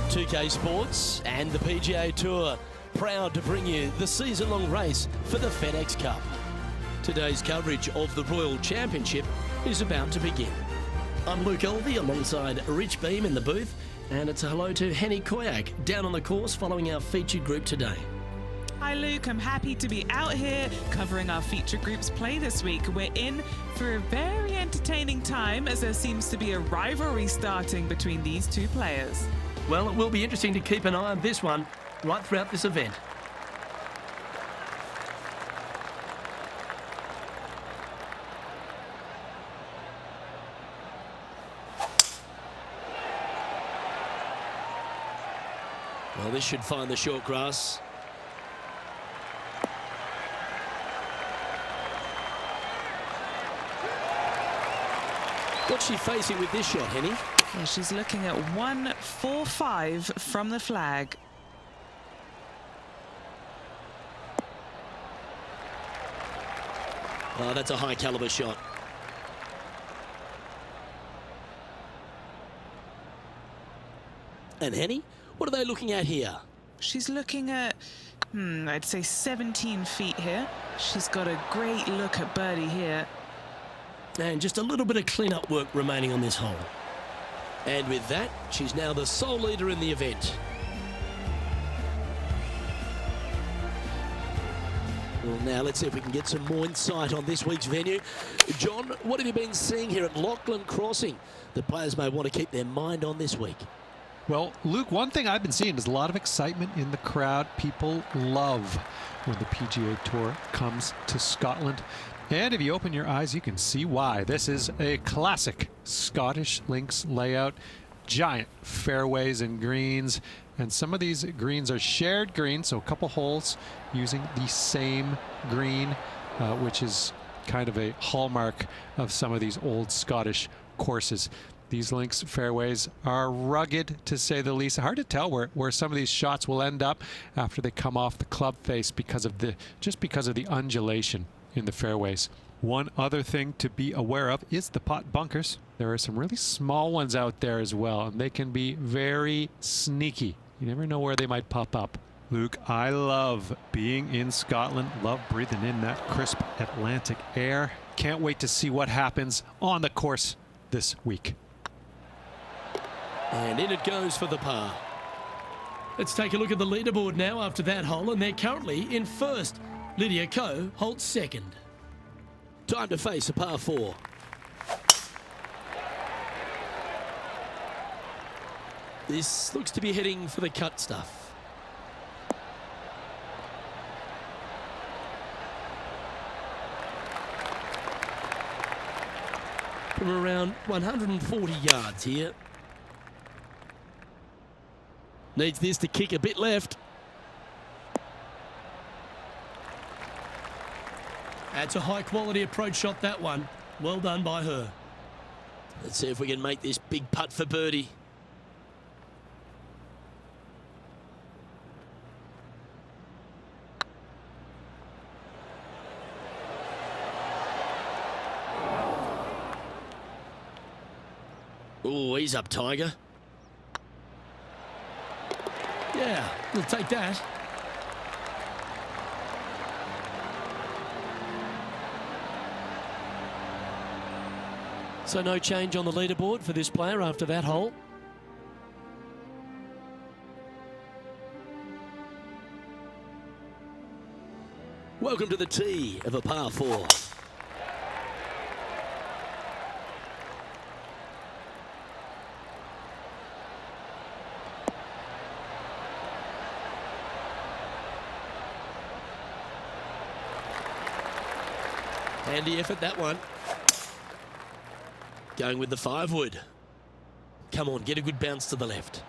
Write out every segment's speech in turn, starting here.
2K Sports and the PGA Tour proud to bring you the season-long race for the FedEx Cup. Today's coverage of the Royal Championship is about to begin. I'm Luke Elvey alongside Rich Beam in the booth, and it's a hello to Henny Koyak down on the course following our featured group today. Hi Luke, I'm happy to be out here covering our feature group's play this week. We're in for a very entertaining time as there seems to be a rivalry starting between these two players. Well, it will be interesting to keep an eye on this one right throughout this event. Well, this should find the short grass. What's she facing with this shot, Henny? Yeah, she's looking at 145 from the flag. Oh, that's a high caliber shot. And Henny, what are they looking at here? She's looking at, I'd say 17 feet here. She's got a great look at birdie here. And just a little bit of clean-up work remaining on this hole. And with that, she's now the sole leader in the event. Well, now let's see if we can get some more insight on this week's venue. John, what have you been seeing here at Lachlan Crossing that players may want to keep their mind on this week? Well, Luke, one thing I've been seeing is a lot of excitement in the crowd. People love when the PGA Tour comes to Scotland. And if you open your eyes, you can see why. This is a classic Scottish links layout. Giant fairways and greens. And some of these greens are shared greens, so a couple holes using the same green, which is kind of a hallmark of some of these old Scottish courses. These links fairways are rugged, to say the least. Hard to tell where some of these shots will end up after they come off the club face because of the undulation in the fairways. One other thing to be aware of is the pot bunkers. There are some really small ones out there as well, and they can be very sneaky. You never know where they might pop up. Luke, I love being in Scotland, love breathing in that crisp Atlantic air. Can't wait to see what happens on the course this week. And in it goes for the par. Let's take a look at the leaderboard now after that hole, and they're currently in first. Lydia Ko holds second. Time to face a par 4. This looks to be heading for the cut stuff. From around 140 yards here. Needs this to kick a bit left. That's a high-quality approach shot, that one. Well done by her. Let's see if we can make this big putt for birdie. Oh, he's up, Tiger. Yeah, we'll take that. So no change on the leaderboard for this player after that hole. Welcome to the tee of a par 4. Handy effort, that one. Going with the 5-wood. Come on, get a good bounce to the left.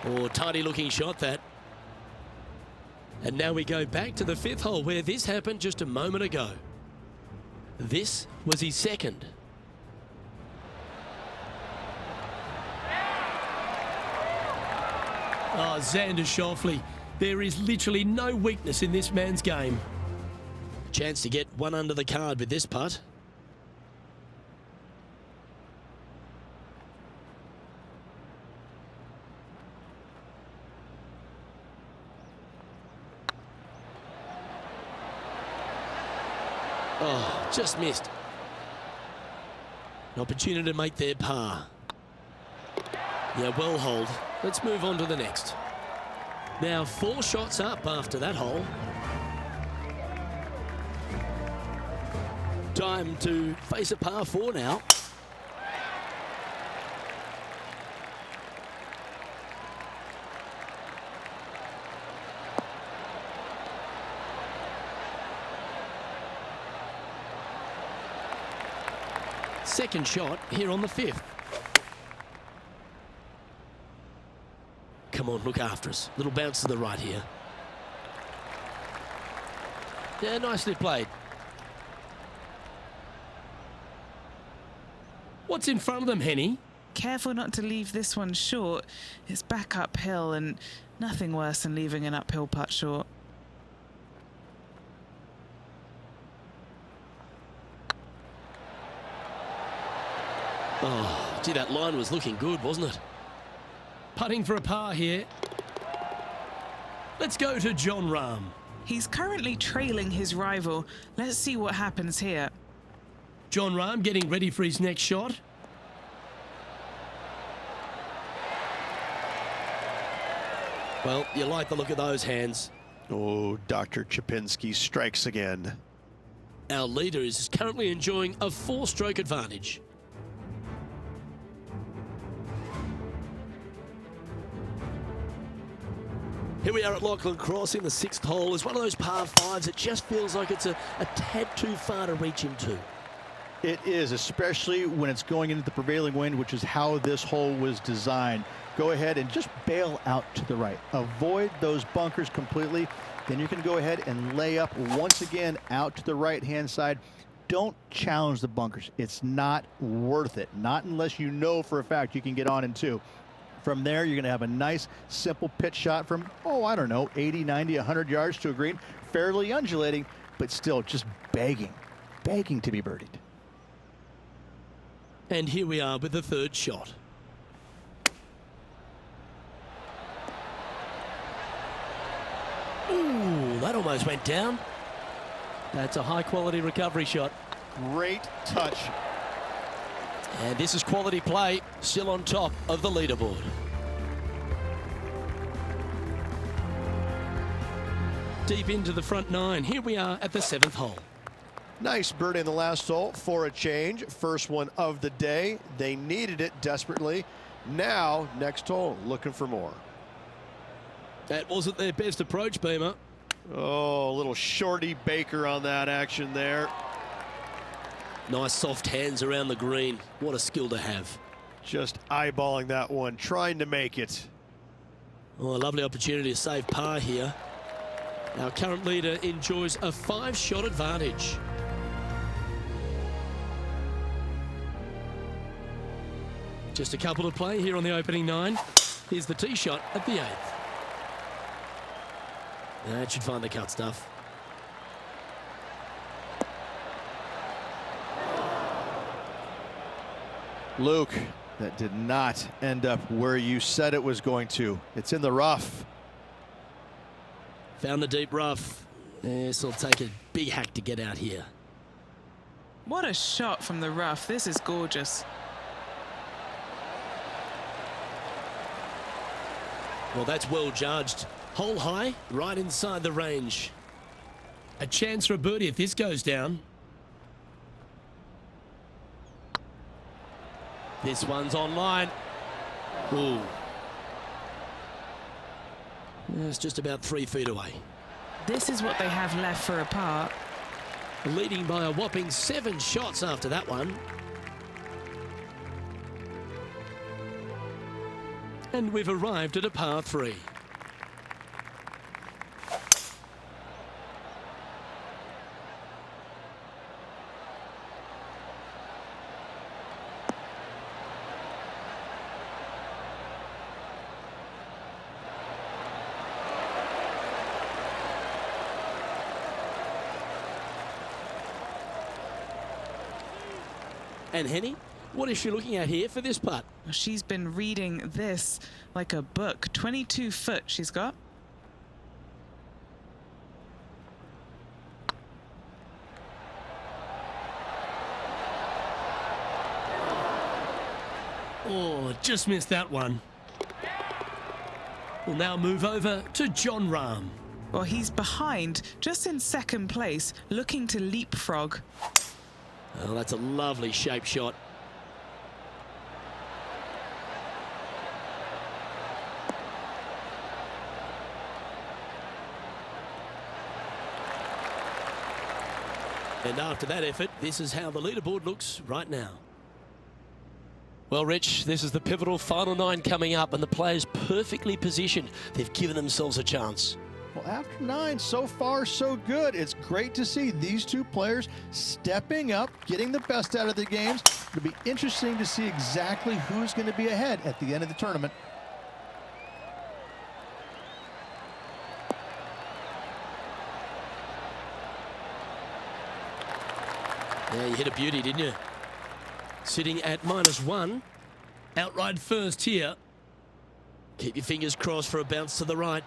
Oh, tidy looking shot that. And now we go back to the 5th hole where this happened just a moment ago. This was his second. Oh, Xander Schauffele. There is literally no weakness in this man's game. Chance to get one under the card with this putt. Oh, just missed. An opportunity to make their par. Yeah, well hold. Let's move on to the next. Now 4 shots up after that hole. Time to face a par 4 now. Second shot here on the 5th. Come on, look after us. Little bounce to the right here. Yeah, nicely played. What's in front of them, Henny? Careful not to leave this one short. It's back uphill and nothing worse than leaving an uphill putt short. Oh, gee, that line was looking good, wasn't it? Putting for a par here. Let's go to Jon Rahm. He's currently trailing his rival. Let's see what happens here. Jon Rahm getting ready for his next shot. Well, you like the look of those hands. Oh, Dr. Chapinski strikes again. Our leader is currently enjoying a 4-stroke advantage. Here we are at Lachlan Crossing. The 6th hole is one of those par 5s that just feels like it's a tad too far to reach into. It is, especially when it's going into the prevailing wind, which is how this hole was designed. Go ahead and just bail out to the right. Avoid those bunkers completely. Then you can go ahead and lay up once again out to the right-hand side. Don't challenge the bunkers. It's not worth it. Not unless you know for a fact you can get on in 2. From there, you're going to have a nice, simple pitch shot from, oh, I don't know, 80, 90, 100 yards to a green. Fairly undulating, but still just begging to be birdied. And here we are with the 3rd shot. Ooh, that almost went down. That's a high-quality recovery shot. Great touch. And this is quality play, still on top of the leaderboard. Deep into the front 9. Here we are at the 7th hole. Nice birdie in the last hole for a change. First one of the day. They needed it desperately. Now, next hole, looking for more. That wasn't their best approach, Beamer. Oh, a little shorty Baker on that action there. Nice soft hands around the green. What a skill to have. Just eyeballing that one, trying to make it. Oh, a lovely opportunity to save par here. Our current leader enjoys a 5-shot advantage. Just a couple to play here on the opening 9. Here's the tee shot at the 8th. That should find the cut stuff. Luke, that did not end up where you said it was going to. It's in the rough. Found the deep rough. This will take a big hack to get out here. What a shot from the rough. This is gorgeous. Well, that's well judged. Hole high, right inside the range. A chance for a birdie if this goes down. This one's online. Ooh. It's just about 3 feet away. This is what they have left for a par. Leading by a whopping 7 shots after that one. And we've arrived at a par 3. And Henny, what is she looking at here for this putt? She's been reading this like a book. 22 foot she's got. Oh, just missed that one. We'll now move over to Jon Rahm. Well, he's behind, just in second place, looking to leapfrog. Oh, that's a lovely shape shot. And after that effort, this is how the leaderboard looks right now. Well, Rich, this is the pivotal final 9 coming up, and the players perfectly positioned. They've given themselves a chance. Well, after 9, so far so good. It's great to see these two players stepping up, getting the best out of the games. It'll be interesting to see exactly who's going to be ahead at the end of the tournament. Yeah, you hit a beauty, didn't you? Sitting at -1. Outright first here. Keep your fingers crossed for a bounce to the right.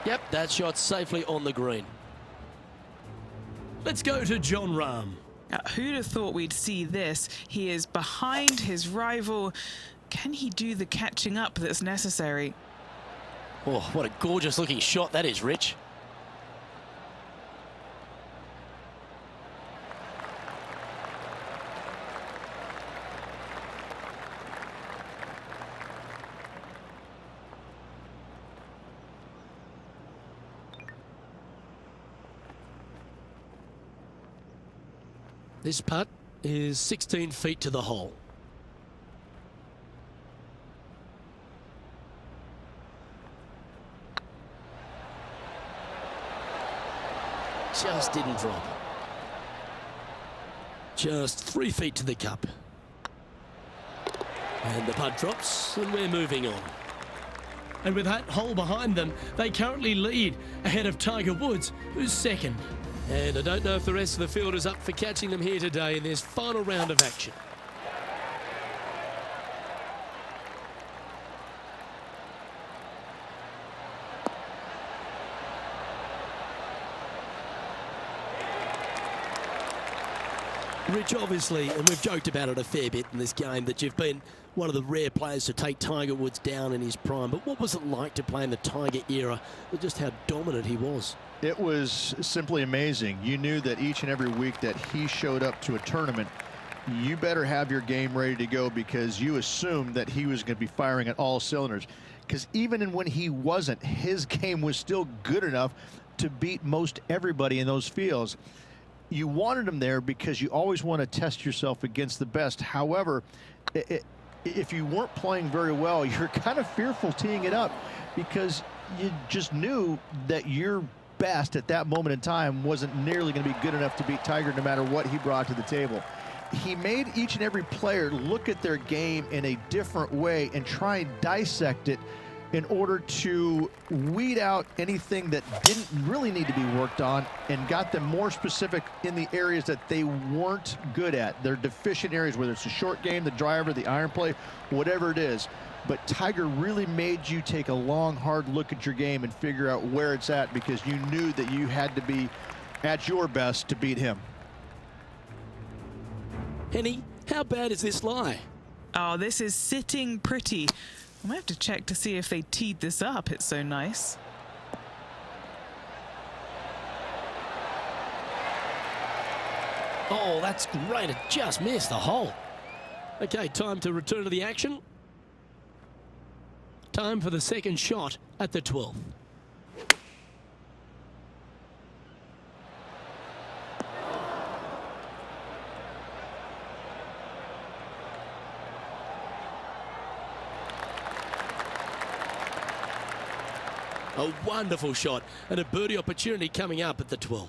Yep, that shot safely on the green. Let's go to Jon Rahm. Who'd have thought we'd see this? He is behind his rival. Can he do the catching up that's necessary? Oh, what a gorgeous looking shot that is, Rich. This putt is 16 feet to the hole. Just didn't drop. Just 3 feet to the cup. And the putt drops, and we're moving on. And with that hole behind them, they currently lead ahead of Tiger Woods, who's second. And I don't know if the rest of the field is up for catching them here today in this final round of action. Rich, obviously, and we've joked about it a fair bit in this game, that you've been one of the rare players to take Tiger Woods down in his prime. But what was it like to play in the Tiger era, and just how dominant he was? It was simply amazing. You knew that each and every week that he showed up to a tournament, you better have your game ready to go, because you assumed that he was going to be firing at all cylinders. Because even when he wasn't, his game was still good enough to beat most everybody in those fields. You wanted him there because you always want to test yourself against the best. However, if you weren't playing very well, you're kind of fearful teeing it up, because you just knew that your best at that moment in time wasn't nearly going to be good enough to beat Tiger, no matter what he brought to the table. He made each and every player look at their game in a different way and try and dissect it in order to weed out anything that didn't really need to be worked on, and got them more specific in the areas that they weren't good at, their deficient areas, whether it's the short game, the driver, the iron play, whatever it is. But Tiger really made you take a long, hard look at your game and figure out where it's at, because you knew that you had to be at your best to beat him. Henny, how bad is this lie? Oh, this is sitting pretty. I might have to check to see if they teed this up. It's so nice. Oh, that's great. It just missed the hole. Okay, time to return to the action. Time for the second shot at the 12th. A wonderful shot, and a birdie opportunity coming up at the 12th.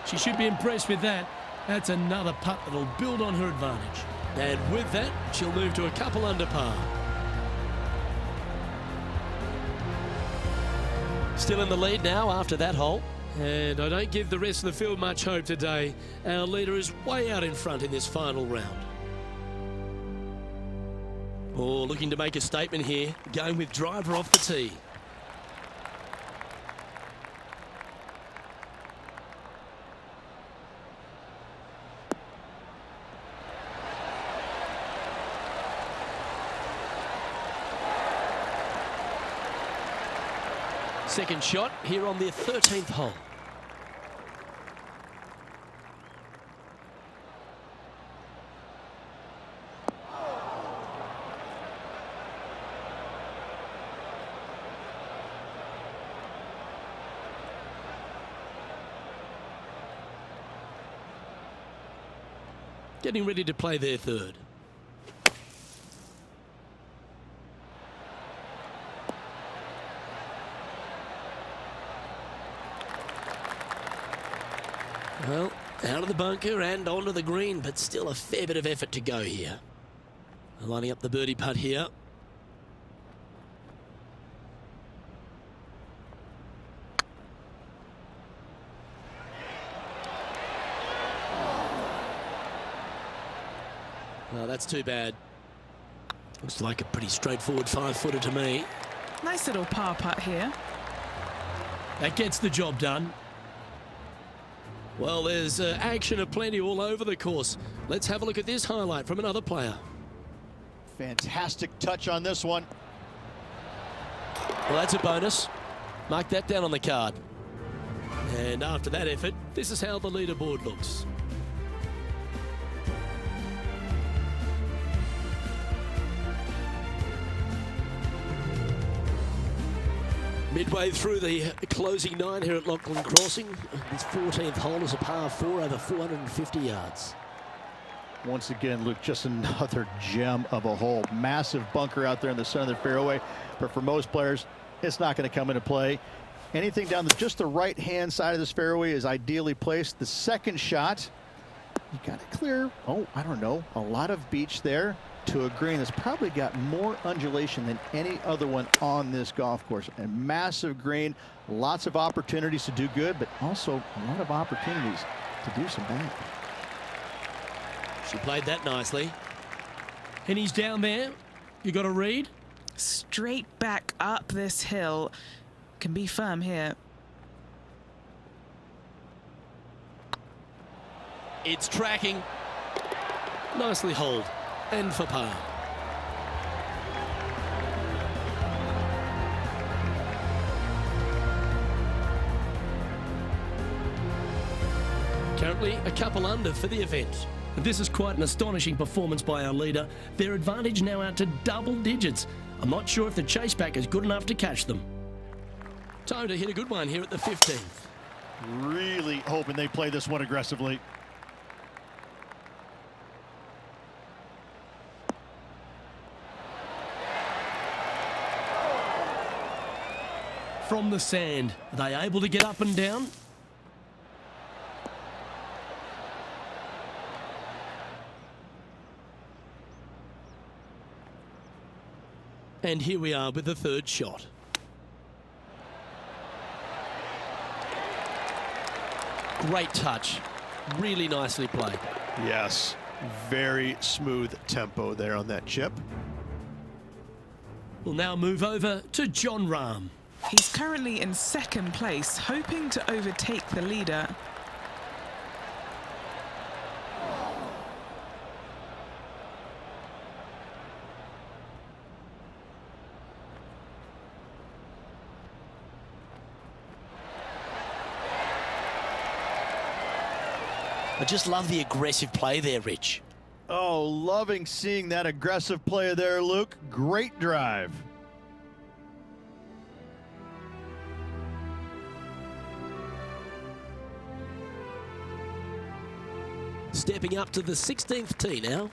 She should be impressed with that. That's another putt that'll build on her advantage. And with that, she'll move to a couple under par. Still in the lead now after that hole. And I don't give the rest of the field much hope today. Our leader is way out in front in this final round. Oh, looking to make a statement here. Going with driver off the tee. Second shot here on the 13th hole. Getting ready to play their third. Well, out of the bunker and onto the green, but still a fair bit of effort to go here. Lining up the birdie putt here. Well, that's too bad. Looks like a pretty straightforward 5-footer to me. Nice little par putt here. That gets the job done. Well, there's action aplenty all over the course. Let's have a look at this highlight from another player. Fantastic touch on this one. Well, that's a bonus. Mark that down on the card. And after that effort, this is how the leaderboard looks. Midway through the closing 9 here at Lachlan Crossing. This 14th hole is a par 4 over 450 yards. Once again, Luke, just another gem of a hole. Massive bunker out there in the center of the fairway, but for most players, it's not going to come into play. Anything down just the right-hand side of this fairway is ideally placed. The second shot, you got to clear, I don't know, a lot of beach there to a green that's probably got more undulation than any other one on this golf course. A massive green, lots of opportunities to do good, but also a lot of opportunities to do some bad. She played that nicely. And he's down there. You got a read? Straight back up this hill. Can be firm here. It's tracking. Nicely holed. And for par. Currently a couple under for the event. This is quite an astonishing performance by our leader. Their advantage now out to double digits. I'm not sure if the chase back is good enough to catch them. Time to hit a good one here at the 15th. Really hoping they play this one aggressively. From the sand, are they able to get up and down? And here we are with the third shot. Great touch. Really nicely played. Yes, very smooth tempo there on that chip. We'll now move over to Jon Rahm. He's currently in second place, hoping to overtake the leader. I just love the aggressive play there, Rich. Oh, loving seeing that aggressive play there, Luke. Great drive. Stepping up to the 16th tee now.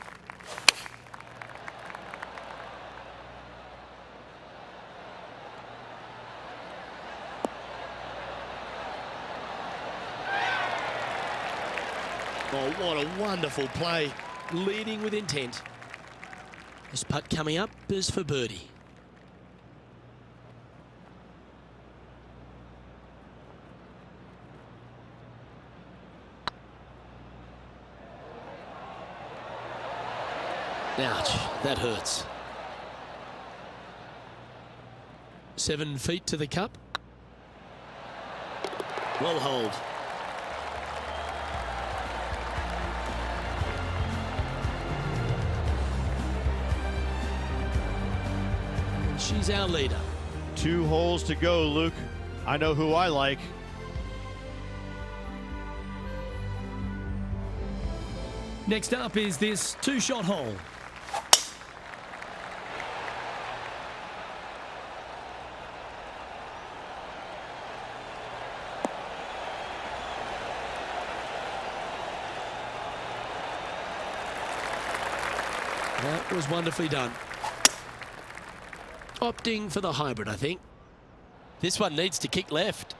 Oh, what a wonderful play. Leading with intent. This putt coming up is for birdie. Ouch, that hurts. 7 feet to the cup. Well hold. And she's our leader. 2 holes to go, Luke. I know who I like. Next up is this 2-shot hole. That was wonderfully done. Opting for the hybrid, I think. This one needs to kick left.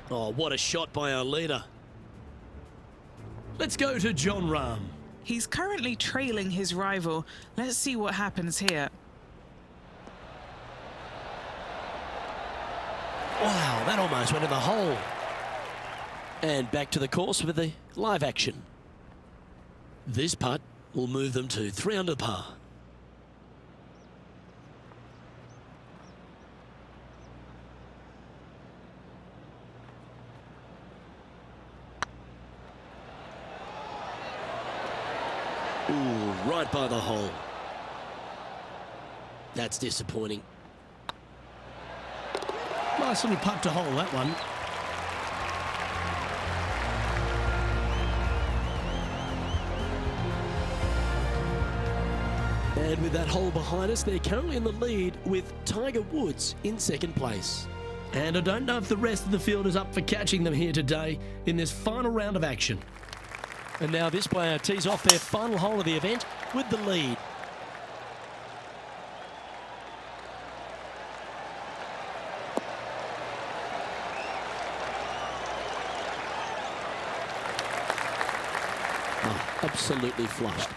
Oh, what a shot by our leader. Let's go to John Rahm. He's currently trailing his rival. Let's see what happens here. Wow, that almost went in the hole. And back to the course with the live action. This putt will move them to 3 under par. Ooh, right by the hole. That's disappointing. Nice little putt to hole, that one. And with that hole behind us, they're currently in the lead with Tiger Woods in 2nd place. And I don't know if the rest of the field is up for catching them here today in this final round of action. And now this player tees off their final hole of the event with the lead. Oh, absolutely flushed.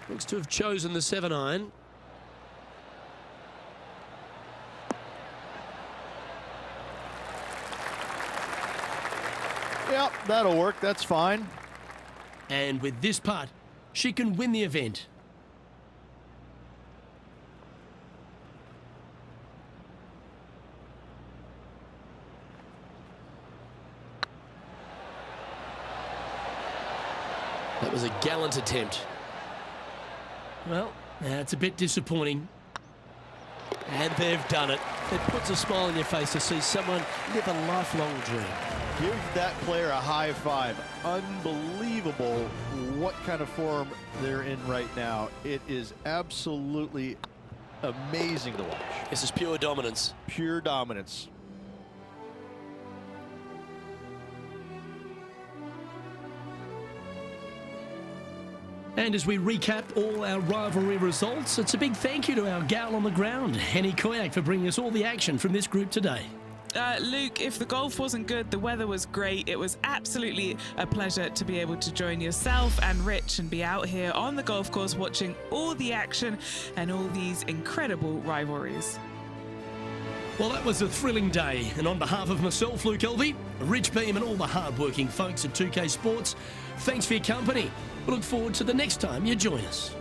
Looks to have chosen the 7-iron. Yep, that'll work. That's fine. And with this putt, she can win the event. That was a gallant attempt. Well, that's a bit disappointing. And they've done it. It puts a smile on your face to see someone live a lifelong dream. Give that player a high five. Unbelievable what kind of form they're in right now. It is absolutely amazing to watch. This is pure dominance. Pure dominance. And as we recap all our rivalry results, it's a big thank you to our gal on the ground, Henny Koyak, for bringing us all the action from this group today. Luke, if the golf wasn't good, the weather was great. It was absolutely a pleasure to be able to join yourself and Rich and be out here on the golf course watching all the action and all these incredible rivalries. Well, that was a thrilling day, and on behalf of myself, Luke Elvey, Rich Beam, and all the hard-working folks at 2K Sports, thanks for your company. We look forward to the next time you join us.